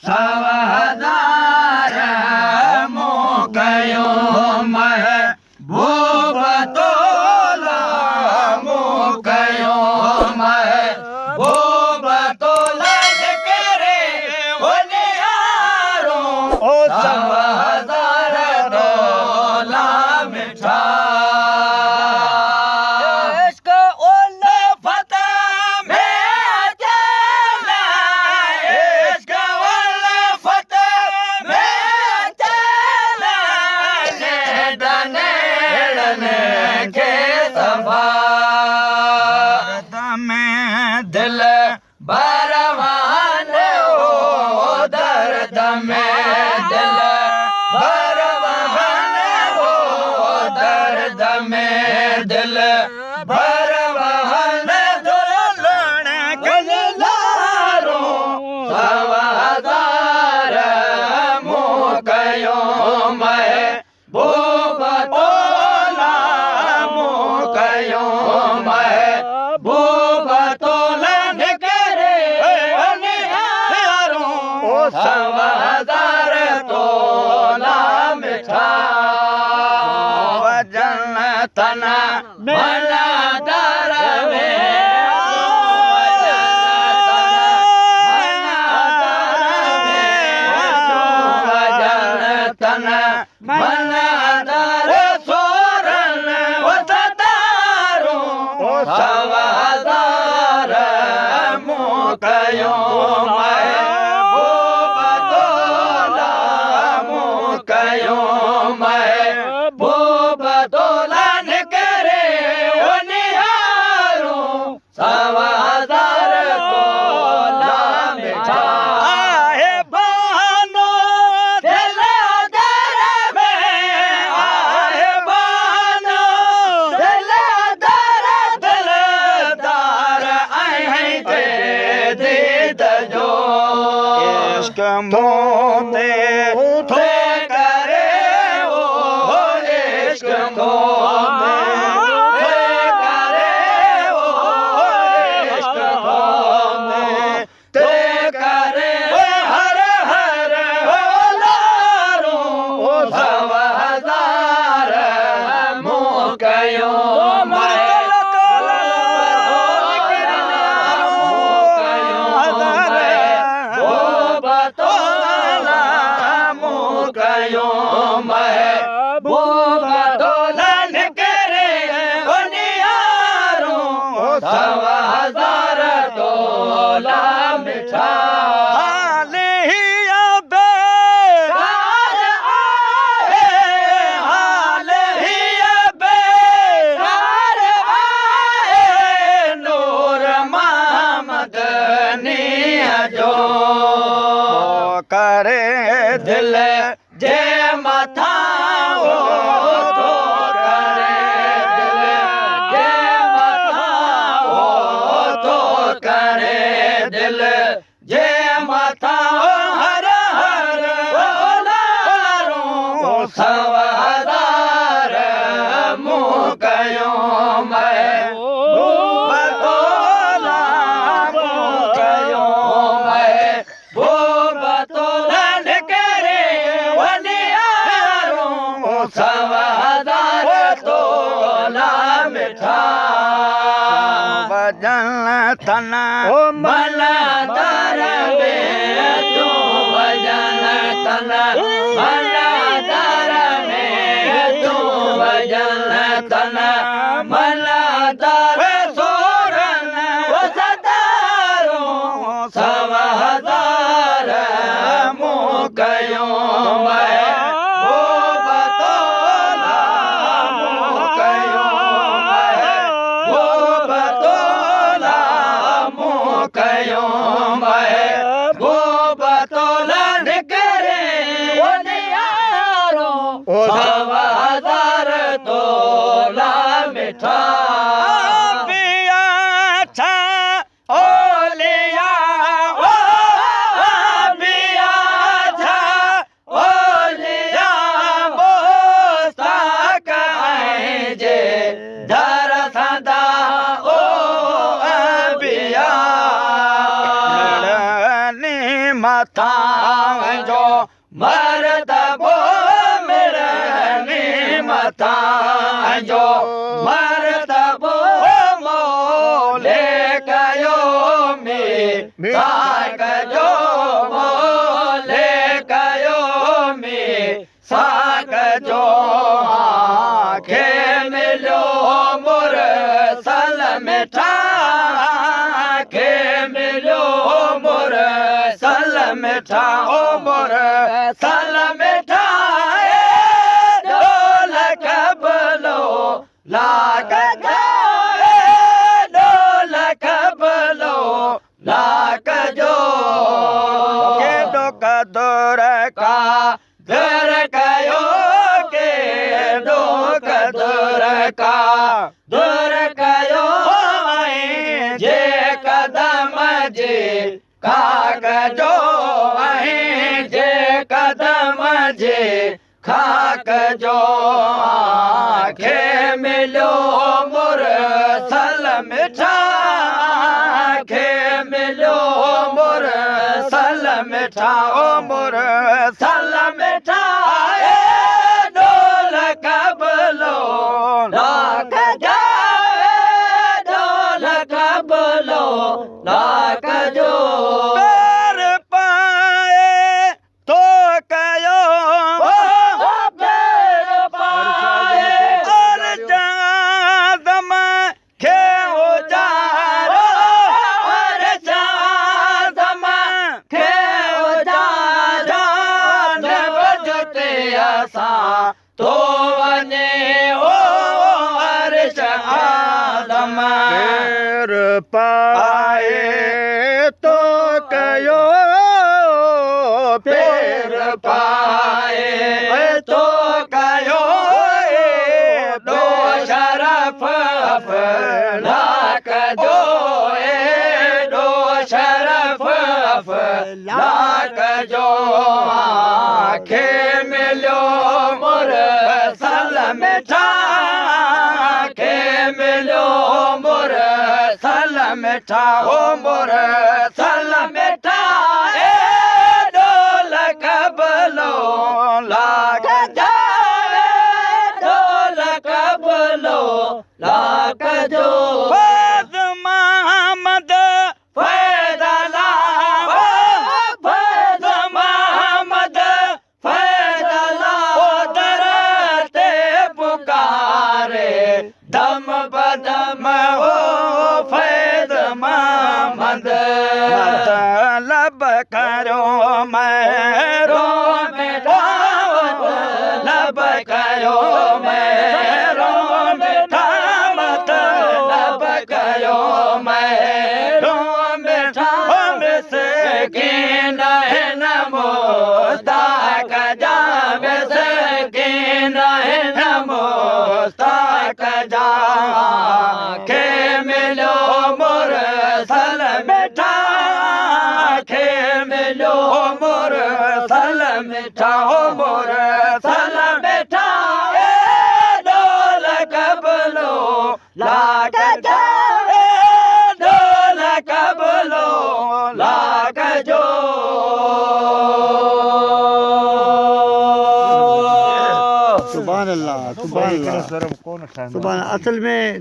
सवा हजार मोकयो महबूब तोला मोकयो महबूब तोला करे होनियारो सवा हजार तोला मिठा दिल बरवान हो दर्द में दिल बरवान हो दर्द में दिल बरवान दुल्हन गलारो सवा हजार मोकयो महबूब तोला मोकयो महबूब सवा हजार तोला मिठा वजन तना भला दर में वजन तना भला दर सोरन वसतारो सवा हजार मोकयो महबूब तोलन करे होनियारो सवा हजार तोला मिठा आहे बहनो दिल दर में आहे बहनो दिल दार आई ते दीद जो इश्क मोते महबूब तोलन करे होनियारो सवा हजार तोला मिठा नूर मोहम्मद जो करे दिल जे मथा हो तो करे दिल जे मथा हो तो करे दिल जे मथा हो हर हर बोलारो सवा हजार मोकयो महबूब तोला मोकयो महबूब तोलन करे सवा हजार तोला मिठा वजन तना भला दर में तू वजन तना भला दर में तू वजन तना भला दर सोरन वसतारो सवा हजार मोकयो महबूब तोलन करे होनियारो सवा हजार तोला मिठा पिया था ओलिया ओ पिया था मथा जो मरतबो मिलनी मथा जो मरतबो मोले कयो में साक जो मोले कयो में साक जो आखे मिलो मुरसल मिठा आखे मिलो मुरसल मिठा ओ मुरसल मिठा ढोलक बलो लाग जाए ढोलक बलो लाग जो के डोक दूर का दूर कयो के डोक दूर का दूर कयो जे कदम जे खाक जो जे कदम जे खाक जो आखे मिलो मुरसल मिठा आखे मिलो मुरसल मिठा ओ मुरसल मिठा ढोलक बलो लाग जाए ढोलक बलो लाग जो कर पाए तो कयो कर पाए और जादम खे हो जारो और जादम खे हो जान बजते असा तो वने ओ अर्श आदम कर पाए तो कयो पेर पाए तो कयो दो शरफ लाख जो दो शरफ लाख जो आखे मिलो मुरसल मिठा आखे मिलो मुरसल मिठा ओ मुरसल मिठा ढोलक बलो लाग जाए ढोलक बलो लाग जो फैज मोहम्मद फैजला फैज मोहम्मद फैजला दरते पुकारे दम बदम हो फैज मोहम्मद मतलब करो मेरो मिठा मतलब करो मेरो मिठा मतलब करो मेरो मिठा मिसकीन है नमो ताक जा मिसकीन है नमो ताक जा के मिलो मुरसल मिठा के मिलो मुरसल मिठा हो मुरसल मिठा ढोलक बलो लाग जाए ढोलक बलो लाग जो सुभान अल्लाह सुभान अल्लाह सुभान असल में